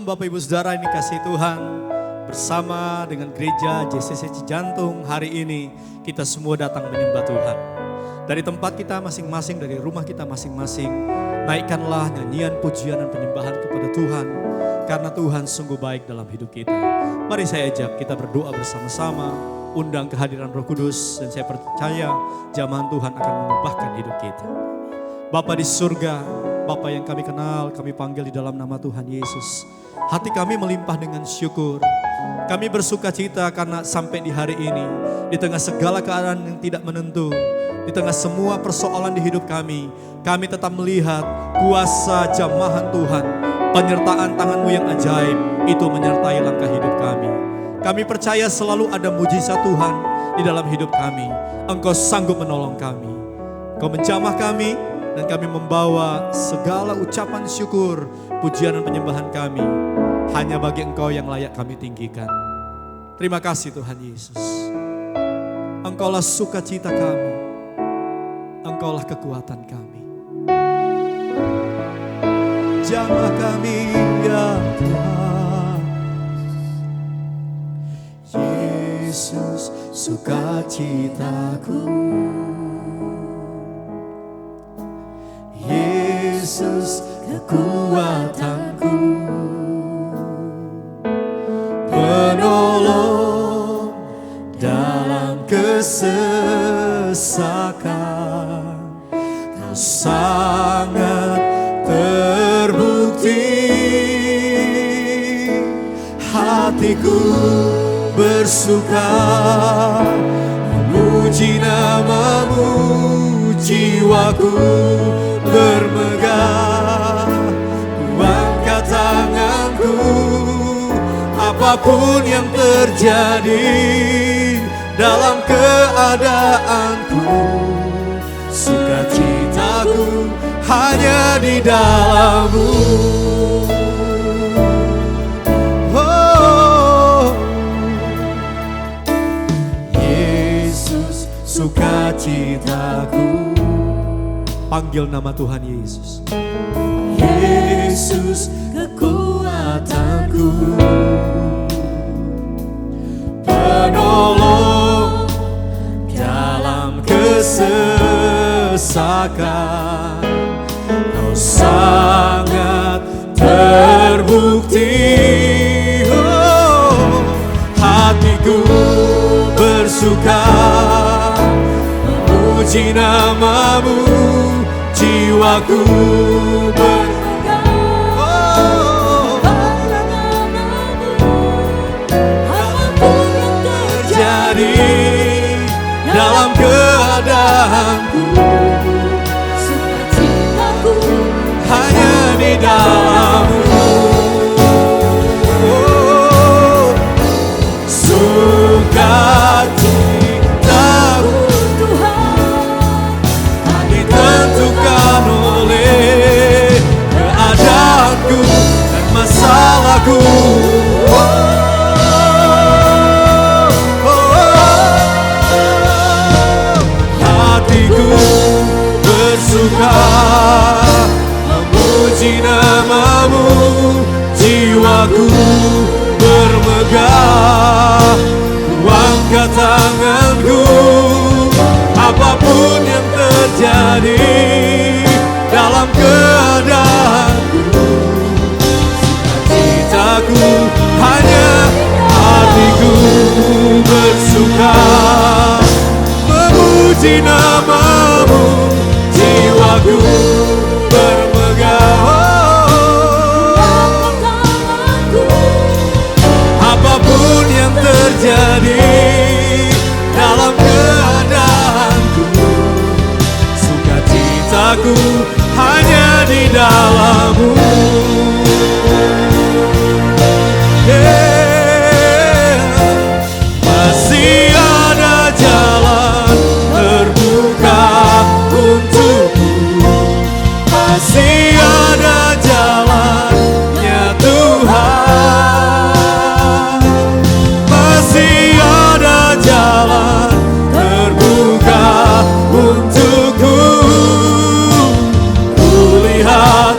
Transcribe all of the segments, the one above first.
Bapak Ibu Saudara ini kasih Tuhan, bersama dengan gereja JCC Cijantung hari ini kita semua datang menyembah Tuhan. Dari tempat kita masing-masing, dari rumah kita masing-masing, naikkanlah nyanyian, pujian dan penyembahan kepada Tuhan. Karena Tuhan sungguh baik dalam hidup kita. Mari saya ajak kita berdoa bersama-sama, undang kehadiran Roh Kudus, dan saya percaya zaman Tuhan akan mengubahkan hidup kita. Bapa di surga, Bapa yang kami kenal, kami panggil di dalam nama Tuhan Yesus. Hati kami melimpah dengan syukur. Kami bersuka cita karena sampai di hari ini, di tengah segala keadaan yang tidak menentu, di tengah semua persoalan di hidup kami tetap melihat kuasa jamahan Tuhan, penyertaan tangan-Mu yang ajaib, itu menyertai langkah hidup kami. Kami percaya selalu ada mujizat Tuhan di dalam hidup kami. Engkau sanggup menolong kami. Engkau menjamah kami, dan kami membawa segala ucapan syukur, pujian dan penyembahan kami hanya bagi Engkau yang layak kami tinggikan. Terima kasih Tuhan Yesus. Engkaulah sukacita kami, Engkaulah kekuatan kami. Jamah kami ya Tuhan, Yesus sukacitaku, Yesus kekuatanku, penolong dalam kesesakan. Kau sangat terbukti, hatiku bersuka memuji nama-Mu, jiwaku bermegah. Ku angkat tanganku, apapun yang terjadi dalam keadaanku, sukacitaku hanya di dalam-Mu. Oh, Yesus sukacitaku. Panggil nama Tuhan Yesus. Yesus kekuatanku, penolong dalam kesesakan. Kau sangat terbukti, oh, hatiku bersuka memuji nama-Mu, jiwaku bermegah. Oh, apapun yang terjadi dalam keadaanku, sukacitaku hanya di dalam-Mu. Oh, sukacitaku tak ditentukan oleh keadaanku dan masalahku. Hatiku bersuka memuji nama-Mu, jiwaku bermegah. Ku angkat tanganku, apapun yang terjadi dalam keadaanku, sukacitaku hanya hatiku bersuka memuji nama-Mu, jiwaku bermegah. Apapun yang terjadi dalam keadaanku, sukacitaku hanya di dalam-Mu. Masih ada jalan terbuka untukku, masih ada jalannya Tuhan, masih ada jalan terbuka untukku. Ku lihat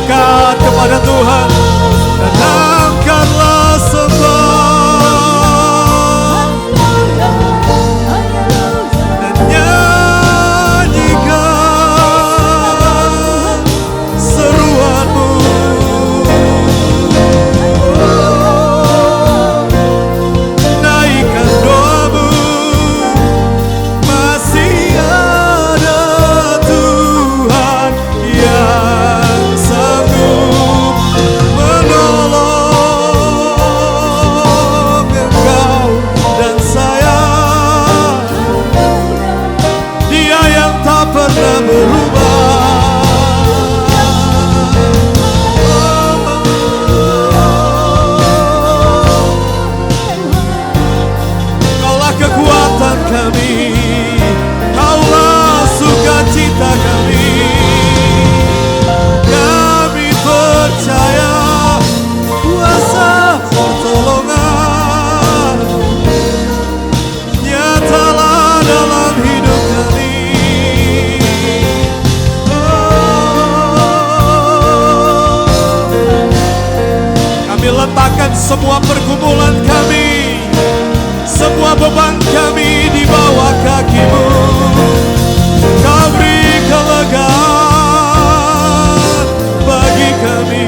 mendekat kepada Tuhan dan angkatlah sembah dan nyanyikan seruanmu. Naikkan doamu, masih ada Tuhan yang sanggup menolong engkau dan saya. Dia yang tak pernah berubah. Kaulah kekuatan kami, Kaulah sukacita kami. Kami percaya kuasa pertolongan nyatalah dalam hidup kami. Kami letakkan semua pergumulan kami, semua beban kami di bawah kaki-Mu. Kau beri kelegaan bagi kami.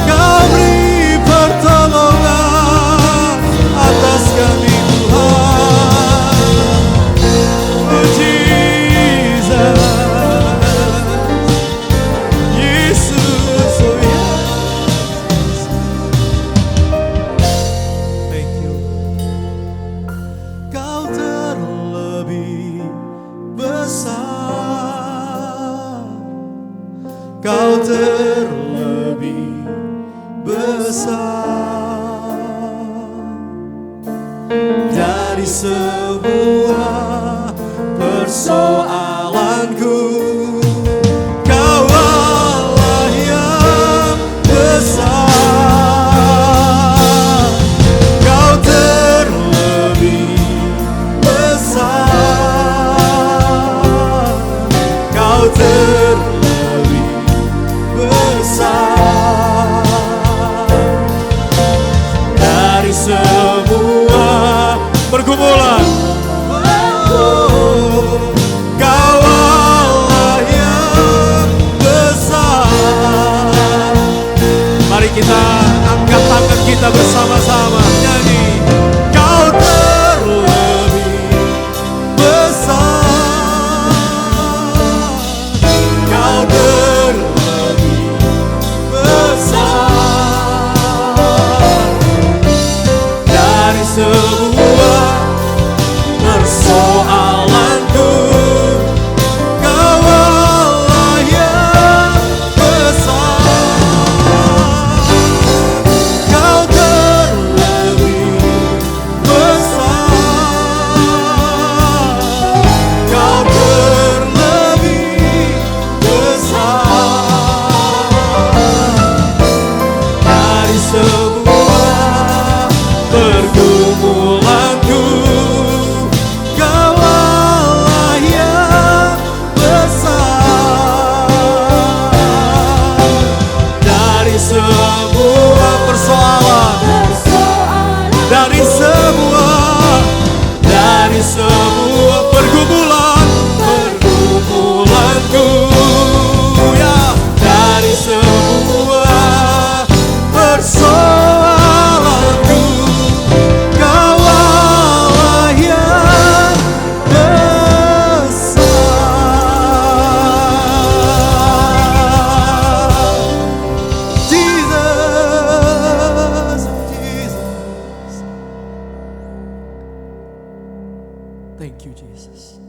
Kau beri pertolongan atas kami, Tuhan. Oh Jesus, Yesus, oh yes. Thank you. Kau terlebih besar, Kau terlebih besar dari semua persoalanku. Kau Allah yang besar, Kau terlebih besar, Kau terlebih besar dari semua pergumulan. Kau Allah yang besar. Mari kita angkat tangan kita bersama-sama nyanyi. Kau terlebih besar, Kau terlebih besar dari semua persoalanku. Kau Allah yang besar, Kau terlebih besar, Kau terlebih besar dari semua pergumulanku. Kau Allah yang besar dari semua persoalan, dari semua pergumulanku, ya, dari semua persoalanku. Kau Allah yang besar. Jesus, Jesus. Thank you, Jesus.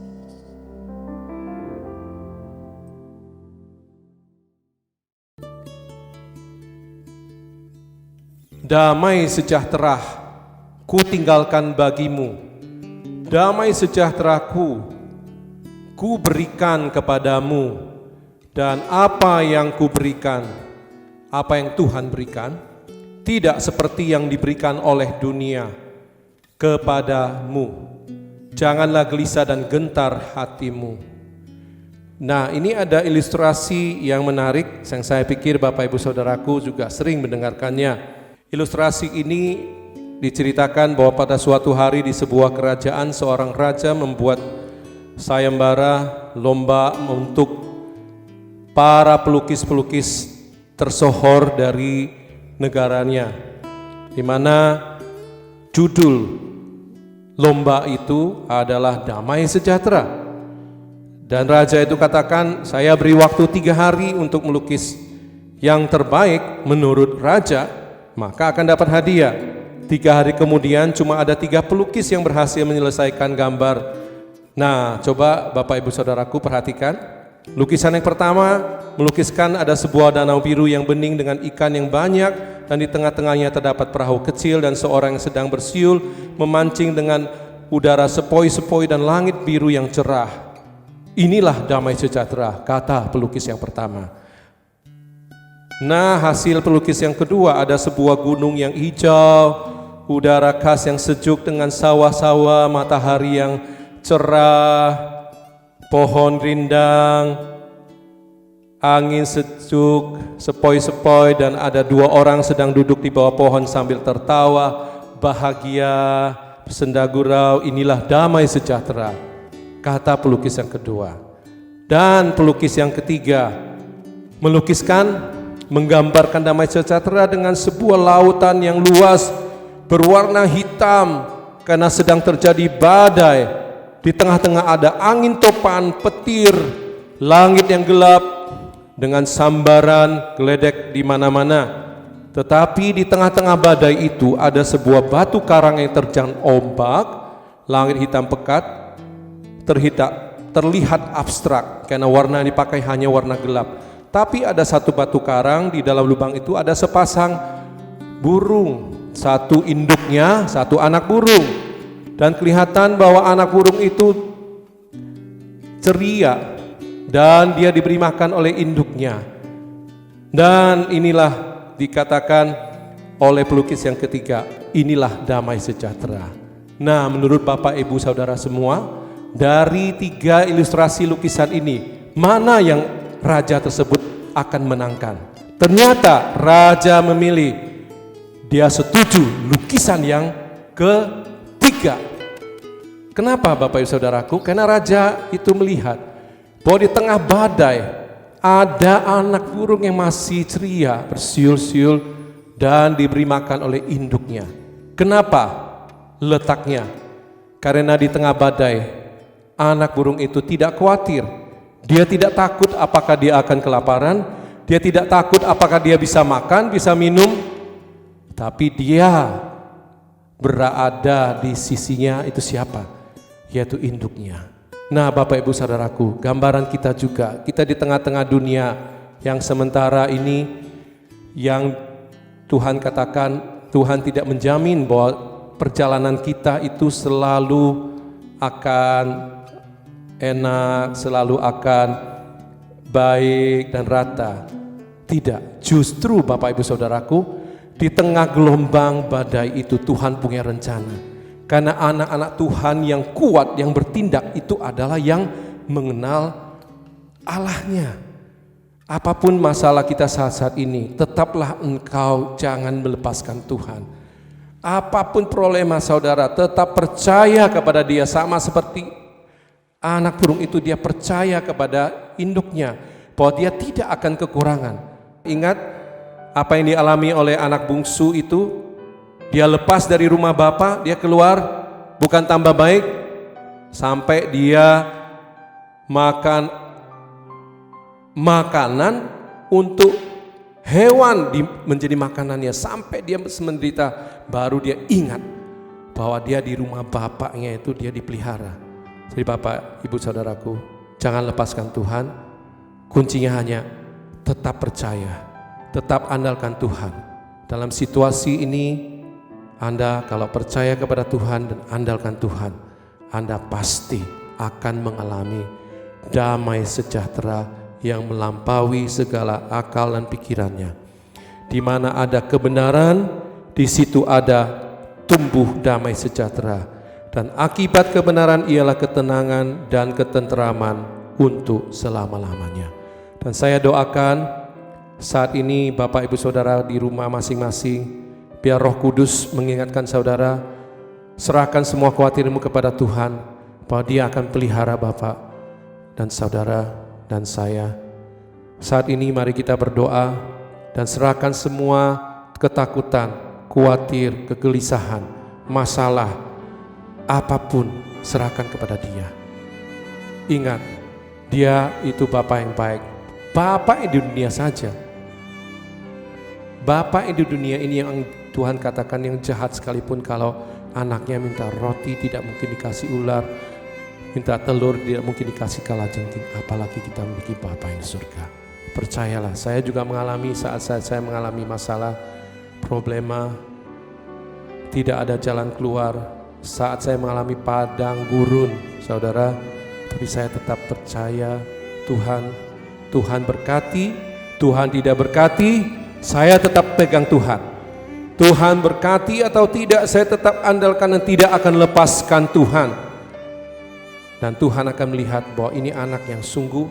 Damai sejahtera ku tinggalkan bagimu, damai sejahteraku ku berikan kepadamu. Dan apa yang ku berikan, apa yang Tuhan berikan, tidak seperti yang diberikan oleh dunia kepadamu. Janganlah gelisah dan gentar hatimu. Nah, ini ada ilustrasi yang menarik yang saya pikir Bapak Ibu Saudaraku juga sering mendengarkannya. Ilustrasi ini diceritakan bahwa pada suatu hari di sebuah kerajaan seorang raja membuat sayembara lomba untuk para pelukis-pelukis tersohor dari negaranya, di mana judul lomba itu adalah Damai Sejahtera. Dan raja itu katakan, saya beri waktu 3 hari untuk melukis yang terbaik menurut raja, maka akan dapat hadiah. 3 hari kemudian cuma ada 3 pelukis yang berhasil menyelesaikan gambar. Nah, coba Bapak Ibu Saudaraku perhatikan. Lukisan yang pertama melukiskan ada sebuah danau biru yang bening dengan ikan yang banyak, dan di tengah-tengahnya terdapat perahu kecil dan seorang yang sedang bersiul memancing dengan udara sepoi-sepoi dan langit biru yang cerah. Inilah damai sejahtera, kata pelukis yang pertama. Nah, hasil pelukis yang kedua ada sebuah gunung yang hijau, udara khas yang sejuk dengan sawah-sawah, matahari yang cerah, pohon rindang, angin sejuk, sepoi-sepoi, dan ada 2 orang sedang duduk di bawah pohon sambil tertawa, bahagia, bersenda gurau. Inilah damai sejahtera, kata pelukis yang kedua. Dan pelukis yang ketiga menggambarkan damai sejahtera dengan sebuah lautan yang luas berwarna hitam karena sedang terjadi badai. Di tengah-tengah ada angin topan, petir, langit yang gelap dengan sambaran geledek di mana-mana. Tetapi di tengah-tengah badai itu ada sebuah batu karang yang terjang ombak. Langit hitam pekat terlihat abstrak karena warna yang dipakai hanya warna gelap. Tapi ada satu batu karang, di dalam lubang itu ada sepasang burung, satu induknya, satu anak burung. Dan kelihatan bahwa anak burung itu ceria dan dia diberi makan oleh induknya. Dan inilah dikatakan oleh pelukis yang ketiga, inilah damai sejahtera. Nah, menurut Bapak Ibu Saudara semua, dari 3 ilustrasi lukisan ini, mana yang raja tersebut akan menangkan? Ternyata raja memilih, dia setuju lukisan yang ketiga. Kenapa Bapak Ibu Saudaraku? Karena raja itu melihat bahwa di tengah badai ada anak burung yang masih ceria, bersiul-siul dan diberi makan oleh induknya. Kenapa letaknya? Karena di tengah badai anak burung itu tidak khawatir. Dia tidak takut apakah dia akan kelaparan, dia tidak takut apakah dia bisa makan, bisa minum, tapi dia berada di sisinya itu siapa? Yaitu induknya. Nah, Bapak Ibu Saudaraku, gambaran kita juga, kita di tengah-tengah dunia yang sementara ini, yang Tuhan katakan, Tuhan tidak menjamin bahwa perjalanan kita itu selalu akan enak, selalu akan baik dan rata. Tidak, justru Bapak Ibu Saudaraku, di tengah gelombang badai itu Tuhan punya rencana. Karena anak-anak Tuhan yang kuat, yang bertindak itu adalah yang mengenal Allahnya. Apapun masalah kita saat-saat ini, tetaplah engkau jangan melepaskan Tuhan. Apapun problema saudara, tetap percaya kepada Dia, sama seperti anak burung itu, dia percaya kepada induknya bahwa dia tidak akan kekurangan. Ingat apa yang dialami oleh anak bungsu itu, dia lepas dari rumah bapa, dia keluar bukan tambah baik, sampai dia makan makanan untuk hewan menjadi makanannya, sampai dia menderita, baru dia ingat bahwa dia di rumah bapaknya itu dia dipelihara. Jadi Bapak, Ibu Saudaraku, jangan lepaskan Tuhan. Kuncinya hanya tetap percaya, tetap andalkan Tuhan. Dalam situasi ini, Anda kalau percaya kepada Tuhan dan andalkan Tuhan, Anda pasti akan mengalami damai sejahtera yang melampaui segala akal dan pikirannya. Di mana ada kebenaran, di situ ada tumbuh damai sejahtera. Dan akibat kebenaran ialah ketenangan dan ketenteraman untuk selama-lamanya. Dan saya doakan saat ini Bapak Ibu Saudara di rumah masing-masing, biar Roh Kudus mengingatkan saudara, serahkan semua khawatirmu kepada Tuhan, bahwa Dia akan pelihara Bapak dan saudara dan saya. Saat ini mari kita berdoa dan serahkan semua ketakutan, khawatir, kegelisahan, masalah, apapun serahkan kepada Dia. Ingat, Dia itu Bapa yang baik. Bapa yang di dunia saja. Bapa yang di dunia ini yang Tuhan katakan yang jahat sekalipun, kalau anaknya minta roti tidak mungkin dikasih ular, minta telur tidak mungkin dikasih kalajengking, apalagi kita memiliki Bapa yang di surga. Percayalah, saya juga mengalami saat saya mengalami masalah, problema, tidak ada jalan keluar, saat saya mengalami padang gurun, saudara, tapi saya tetap percaya Tuhan berkati, Tuhan tidak berkati, saya tetap pegang Tuhan. Tuhan berkati atau tidak, saya tetap andalkan dan tidak akan lepaskan Tuhan. Dan Tuhan akan melihat bahwa ini anak yang sungguh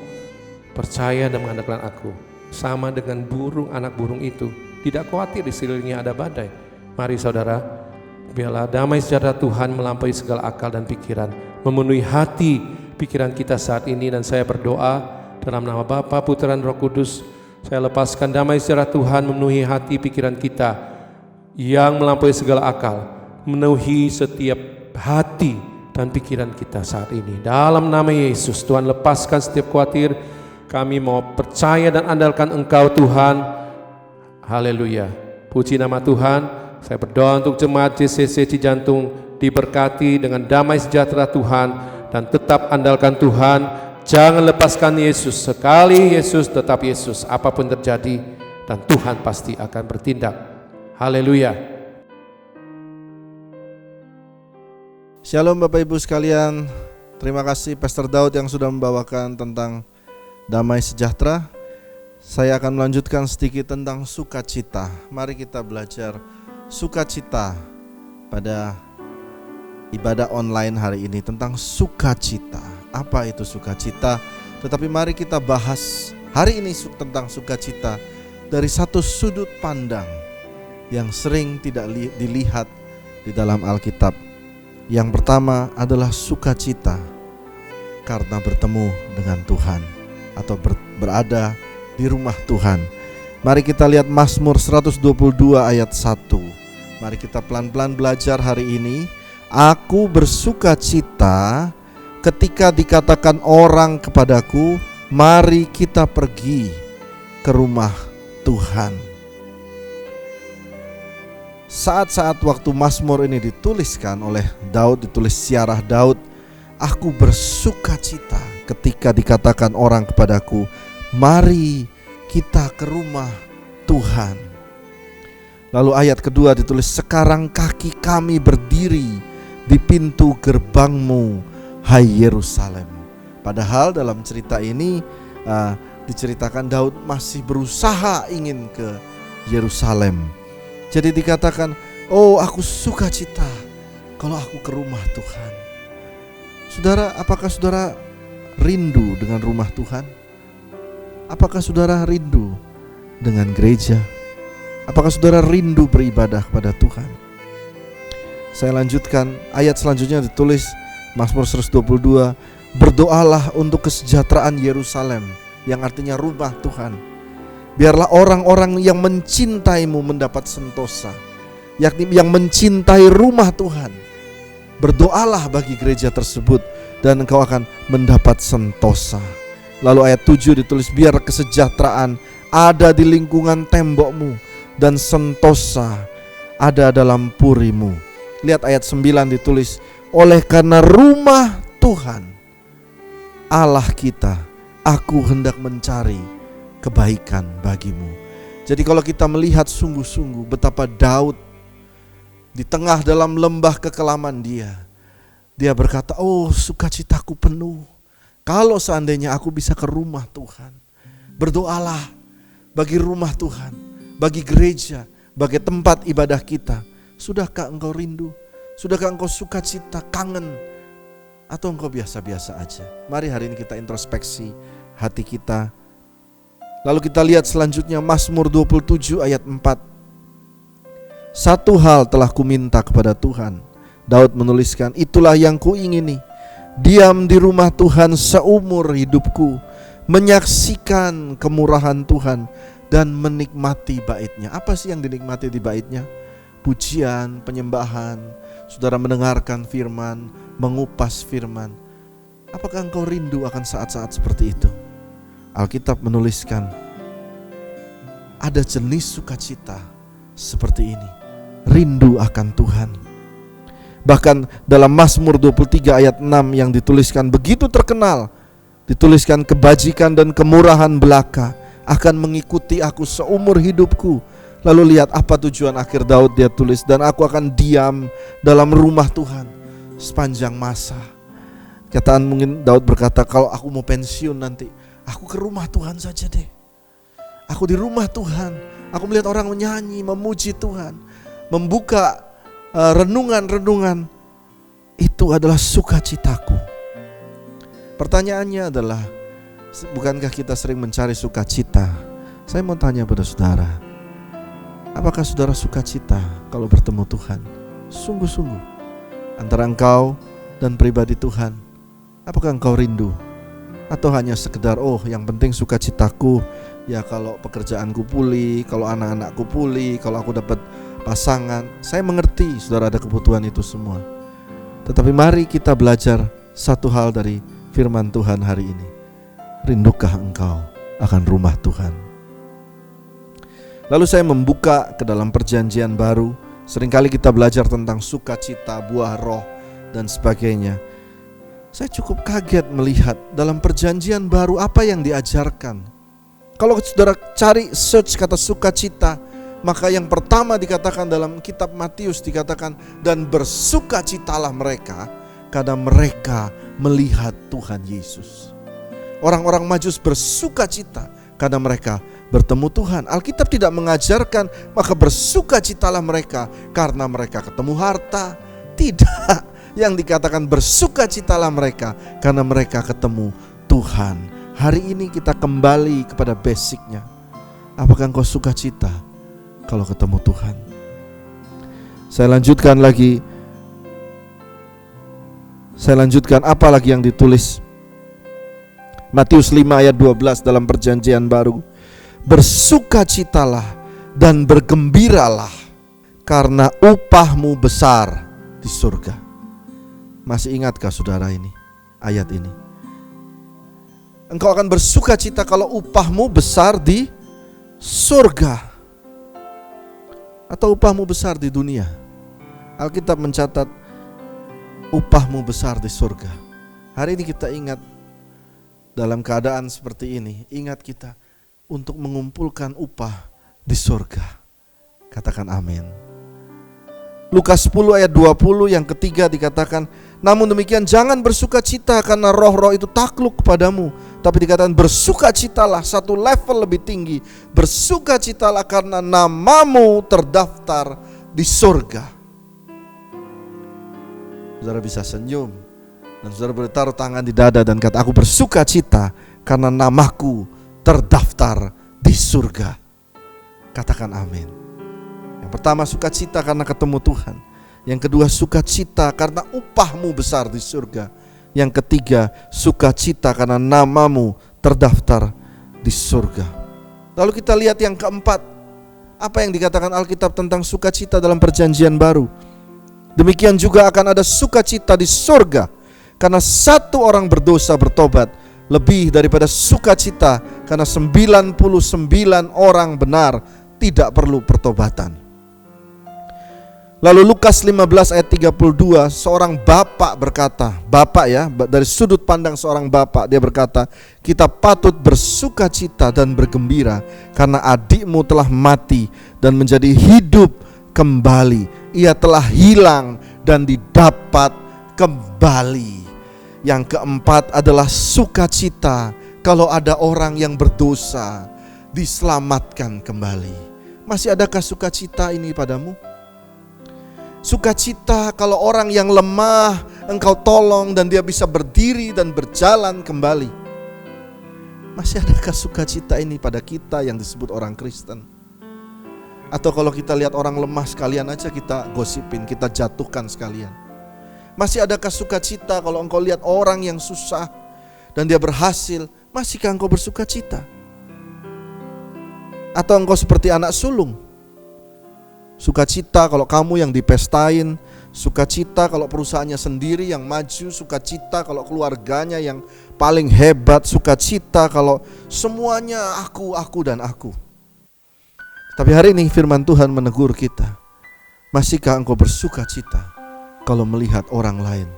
percaya dan mengandalkan aku. Sama dengan burung, anak burung itu, tidak khawatir di sekelilingnya ada badai. Mari saudara, biarlah damai sejahtera Tuhan melampaui segala akal dan pikiran, memenuhi hati pikiran kita saat ini. Dan saya berdoa dalam nama Bapa, Putra dan Roh Kudus, saya lepaskan damai sejahtera Tuhan memenuhi hati pikiran kita yang melampaui segala akal, memenuhi setiap hati dan pikiran kita saat ini. Dalam nama Yesus, Tuhan lepaskan setiap khawatir. Kami mau percaya dan andalkan Engkau Tuhan. Haleluya. Puji nama Tuhan. Saya berdoa untuk jemaat JCC Cijantung diberkati dengan damai sejahtera Tuhan, dan tetap andalkan Tuhan. Jangan lepaskan Yesus. Sekali Yesus, tetap Yesus. Apapun terjadi, dan Tuhan pasti akan bertindak. Haleluya. Shalom Bapak Ibu sekalian. Terima kasih Pastor Daud yang sudah membawakan tentang damai sejahtera. Saya akan melanjutkan sedikit tentang sukacita. Mari kita belajar sukacita pada ibadah online hari ini, tentang sukacita. Apa itu sukacita? Tetapi mari kita bahas hari ini tentang sukacita dari satu sudut pandang yang sering tidak dilihat di dalam Alkitab. Yang pertama adalah sukacita karena bertemu dengan Tuhan atau berada di rumah Tuhan. Mari kita lihat Mazmur 122 ayat 1. Mari kita pelan-pelan belajar hari ini. Aku bersukacita ketika dikatakan orang kepadaku, mari kita pergi ke rumah Tuhan. Saat-saat waktu Mazmur ini dituliskan oleh Daud, ditulis siarah Daud, aku bersukacita ketika dikatakan orang kepadaku, mari kita ke rumah Tuhan. Lalu ayat kedua ditulis, sekarang kaki kami berdiri di pintu gerbangmu, hai Yerusalem. Padahal dalam cerita ini diceritakan Daud masih berusaha ingin ke Yerusalem. Jadi dikatakan, oh aku sukacita kalau aku ke rumah Tuhan. Saudara, apakah saudara rindu dengan rumah Tuhan? Apakah saudara rindu dengan gereja? Apakah saudara rindu beribadah kepada Tuhan? Saya lanjutkan, ayat selanjutnya ditulis Mazmur 122, berdoalah untuk kesejahteraan Yerusalem, yang artinya rumah Tuhan. Biarlah orang-orang yang mencintaimu mendapat sentosa, yakni yang mencintai rumah Tuhan. Berdoalah bagi gereja tersebut dan engkau akan mendapat sentosa. Lalu ayat 7 ditulis, biar kesejahteraan ada di lingkungan tembokmu dan sentosa ada dalam purimu. Lihat ayat 9 ditulis, oleh karena rumah Tuhan Allah kita, aku hendak mencari kebaikan bagimu. Jadi kalau kita melihat sungguh-sungguh betapa Daud di tengah dalam lembah kekelaman dia berkata, oh sukacitaku penuh kalau seandainya aku bisa ke rumah Tuhan. Berdoalah bagi rumah Tuhan, bagi gereja, bagi tempat ibadah kita. Sudahkah engkau rindu? Sudahkah engkau sukacita, kangen Atau engkau biasa-biasa aja? Mari hari ini kita introspeksi hati kita. Lalu kita lihat selanjutnya Mazmur 27 ayat 4. Satu hal telah kuminta kepada Tuhan. Daud menuliskan, itulah yang kuingini, diam di rumah Tuhan seumur hidupku, menyaksikan kemurahan Tuhan dan menikmati baitnya. Apa sih yang dinikmati di baitnya? Pujian, penyembahan, saudara mendengarkan firman, mengupas firman. Apakah engkau rindu akan saat-saat seperti itu? Alkitab menuliskan, ada jenis sukacita seperti ini, rindu akan Tuhan. Bahkan dalam Mazmur 23 ayat 6 yang dituliskan begitu terkenal, dituliskan kebajikan dan kemurahan belaka akan mengikuti aku seumur hidupku. Lalu lihat apa tujuan akhir Daud, dia tulis, dan aku akan diam dalam rumah Tuhan sepanjang masa. Kataan mungkin Daud berkata, kalau aku mau pensiun nanti, aku ke rumah Tuhan saja deh. Aku di rumah Tuhan, aku melihat orang menyanyi, memuji Tuhan, membuka renungan-renungan. Itu adalah sukacitaku. Pertanyaannya adalah, bukankah kita sering mencari sukacita? Saya mau tanya pada saudara, apakah saudara sukacita kalau bertemu Tuhan? Sungguh-sungguh antara engkau dan pribadi Tuhan, apakah engkau rindu? Atau hanya sekedar, oh yang penting sukacitaku ya kalau pekerjaanku pulih, kalau anak-anakku pulih, kalau aku dapat pasangan. Saya mengerti saudara ada kebutuhan itu semua. Tetapi mari kita belajar satu hal dari firman Tuhan hari ini. Rindukah engkau akan rumah Tuhan? Lalu saya membuka ke dalam perjanjian baru. Seringkali kita belajar tentang sukacita, buah roh dan sebagainya. Saya cukup kaget melihat dalam perjanjian baru apa yang diajarkan. Kalau saudara cari search kata sukacita, maka yang pertama dikatakan dalam kitab Matius dikatakan, dan bersukacitalah mereka karena mereka melihat Tuhan Yesus. Orang-orang Majus bersukacita karena mereka bertemu Tuhan. Alkitab tidak mengajarkan maka bersukacitalah mereka karena mereka ketemu harta. Tidak. Yang dikatakan bersukacitalah mereka karena mereka ketemu Tuhan. Hari ini kita kembali kepada basicnya. Apakah engkau sukacita kalau ketemu Tuhan? Saya lanjutkan lagi. Saya lanjutkan apa lagi yang ditulis. Matius 5 ayat 12 dalam perjanjian baru. Bersukacitalah dan bergembiralah karena upahmu besar di surga. Masih ingatkah saudara ini, ayat ini? Engkau akan bersukacita kalau upahmu besar di surga. Atau upahmu besar di dunia. Alkitab mencatat upahmu besar di surga. Hari ini kita ingat dalam keadaan seperti ini, ingat kita untuk mengumpulkan upah di surga. Katakan amin. Lukas 10 ayat 20 yang ketiga dikatakan, namun demikian jangan bersukacita karena roh-roh itu takluk kepadamu, tapi dikatakan bersukacitalah satu level lebih tinggi. Bersukacitalah karena namamu terdaftar di surga. Saudara bisa senyum dan saudara boleh taruh tangan di dada dan kata, aku bersukacita karena namaku terdaftar di surga. Katakan amin. Yang pertama sukacita karena ketemu Tuhan. Yang kedua sukacita karena upahmu besar di surga. Yang ketiga sukacita karena namamu terdaftar di surga. Lalu kita lihat yang keempat. Apa yang dikatakan Alkitab tentang sukacita dalam perjanjian baru? Demikian juga akan ada sukacita di surga karena satu orang berdosa bertobat, lebih daripada sukacita karena 99 orang benar tidak perlu pertobatan. Lalu Lukas 15 ayat 32, seorang bapak berkata, bapak ya, dari sudut pandang seorang bapak, dia berkata, kita patut bersukacita dan bergembira karena adikmu telah mati dan menjadi hidup kembali. Ia telah hilang dan didapat kembali. Yang keempat adalah sukacita kalau ada orang yang berdosa diselamatkan kembali. Masih adakah sukacita ini padamu? Sukacita kalau orang yang lemah Engkau tolong dan dia bisa berdiri dan berjalan kembali. Masih adakah sukacita ini pada kita yang disebut orang Kristen? Atau kalau kita lihat orang lemah sekalian aja kita gosipin, kita jatuhkan sekalian. Masih adakah sukacita kalau engkau lihat orang yang susah dan dia berhasil, masihkah engkau bersukacita? Atau engkau seperti anak sulung? Sukacita kalau kamu yang dipestain, sukacita kalau perusahaannya sendiri yang maju, sukacita kalau keluarganya yang paling hebat, sukacita kalau semuanya aku dan aku. Tapi hari ini firman Tuhan menegur kita. Masihkah engkau bersukacita kalau melihat orang lain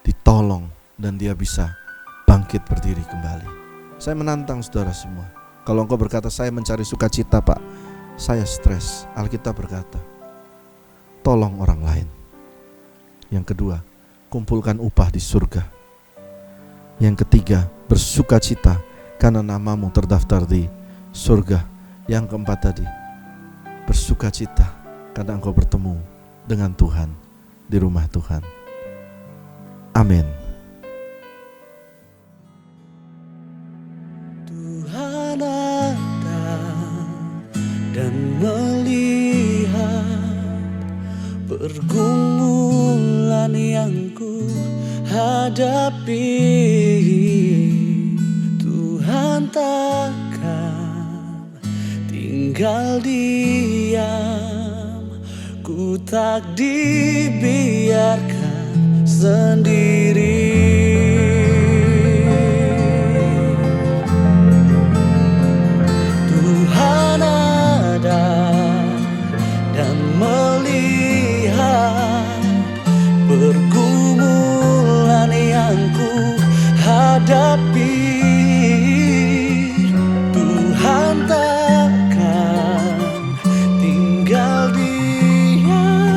ditolong dan dia bisa bangkit berdiri kembali? Saya menantang saudara semua. Kalau engkau berkata saya mencari sukacita Pak, saya stres. Alkitab berkata, tolong orang lain. Yang kedua, kumpulkan upah di surga. Yang ketiga, bersukacita karena namamu terdaftar di surga. Yang keempat tadi, bersukacita karena engkau bertemu dengan Tuhan di rumah Tuhan. Amin. Tuhan datang dan melihat pergumulan yang ku hadapi. Tuhan takkan tinggal diam, ku tak dibiarkan sendiri. Tuhan ada dan melihat pergumulan yang ku hadapi. Tuhan takkan tinggal diam,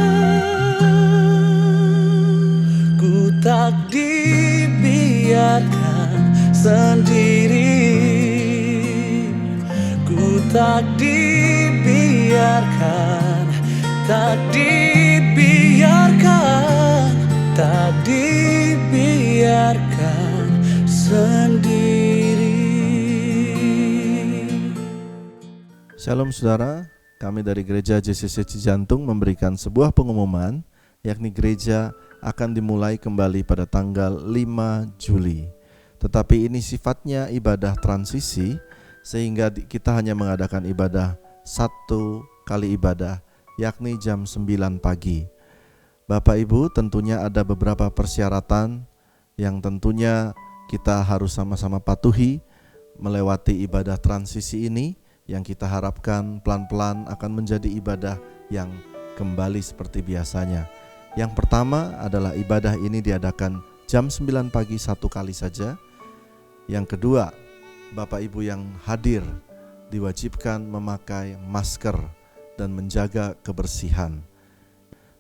ku tak dibiarkan sendiri. Ku tak dibiarkan, tak dibiarkan, tak dibiarkan sendiri. Shalom saudara, kami dari Gereja JCC Cijantung memberikan sebuah pengumuman, yakni gereja akan dimulai kembali pada tanggal 5 Juli. Tetapi ini sifatnya ibadah transisi, sehingga kita hanya mengadakan ibadah satu kali ibadah, yakni jam 9 pagi. Bapak Ibu, tentunya ada beberapa persyaratan yang tentunya kita harus sama-sama patuhi melewati ibadah transisi ini, yang kita harapkan pelan-pelan akan menjadi ibadah yang kembali seperti biasanya. Yang pertama adalah ibadah ini diadakan jam 9 pagi satu kali saja. Yang kedua, Bapak Ibu yang hadir diwajibkan memakai masker dan menjaga kebersihan.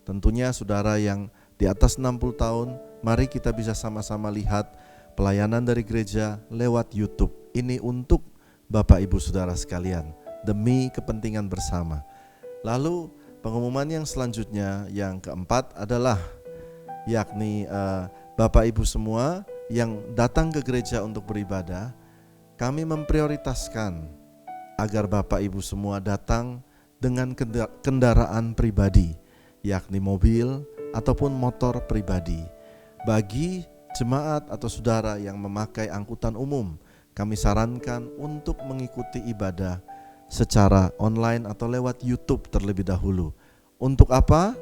Tentunya saudara yang di atas 60 tahun, mari kita bisa sama-sama lihat pelayanan dari gereja lewat YouTube. Ini untuk Bapak Ibu Saudara sekalian, demi kepentingan bersama. Lalu pengumuman yang selanjutnya, yang keempat adalah yakni Bapak Ibu semua yang datang ke gereja untuk beribadah, kami memprioritaskan agar Bapak Ibu semua datang dengan kendaraan pribadi, yakni mobil ataupun motor pribadi. Bagi jemaat atau saudara yang memakai angkutan umum, kami sarankan untuk mengikuti ibadah secara online atau lewat YouTube terlebih dahulu. Untuk apa?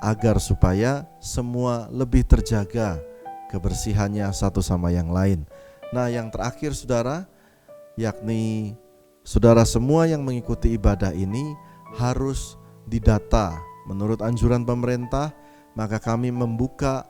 Agar supaya semua lebih terjaga kebersihannya satu sama yang lain. Nah, yang terakhir saudara, yakni saudara semua yang mengikuti ibadah ini harus didata. Menurut anjuran pemerintah, maka kami membuka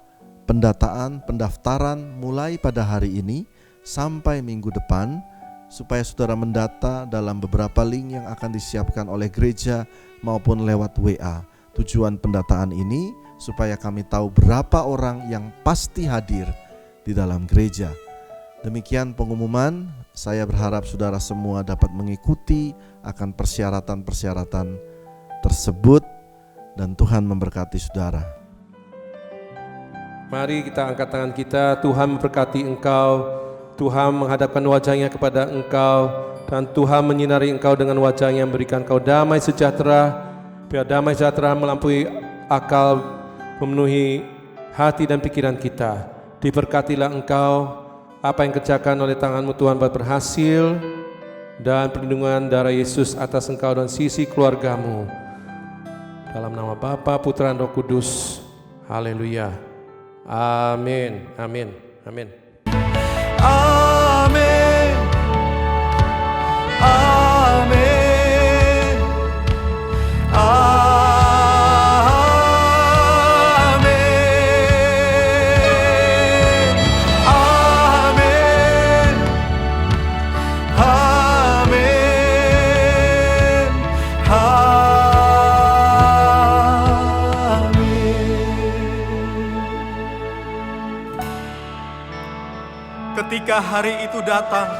pendaftaran mulai pada hari ini sampai minggu depan, supaya saudara mendata dalam beberapa link yang akan disiapkan oleh gereja maupun lewat WA. Tujuan pendataan ini supaya kami tahu berapa orang yang pasti hadir di dalam gereja. Demikian pengumuman. Saya berharap saudara semua dapat mengikuti akan persyaratan-persyaratan tersebut, dan Tuhan memberkati saudara. Mari kita angkat tangan kita. Tuhan memberkati engkau, Tuhan menghadapkan wajahnya kepada engkau, dan Tuhan menyinari engkau dengan wajahnya, memberikan engkau damai sejahtera. Biar damai sejahtera melampaui akal, memenuhi hati dan pikiran kita. Diberkatilah engkau, apa yang kerjakan oleh tanganmu Tuhan berhasil, dan perlindungan darah Yesus atas engkau dan sisi keluargamu. Dalam nama Bapa, Putra, dan Roh Kudus. Haleluya. Amin. Amin. Amin. Amin. Amin. Amin. Amin. Amin. Ketika hari itu datang,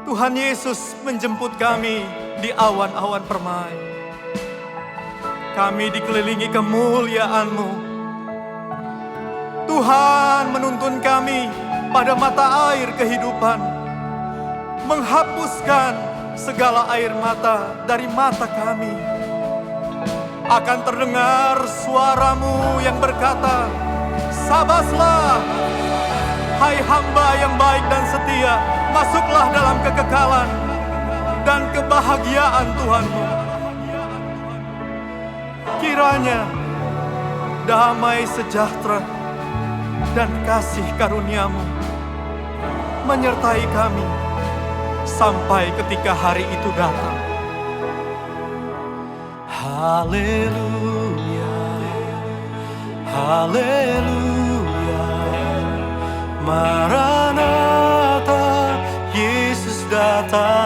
Tuhan Yesus menjemput kami di awan-awan permai. Kami dikelilingi kemuliaan-Mu. Tuhan menuntun kami pada mata air kehidupan, menghapuskan segala air mata dari mata kami. Akan terdengar suara-Mu yang berkata, "Sabaslah, hai hamba yang baik dan setia, masuklah dalam kekekalan dan kebahagiaan Tuhanmu." Kiranya damai sejahtera dan kasih karunia-Mu menyertai kami sampai ketika hari itu datang. Haleluya, haleluya, Maranatha, Yesus datang.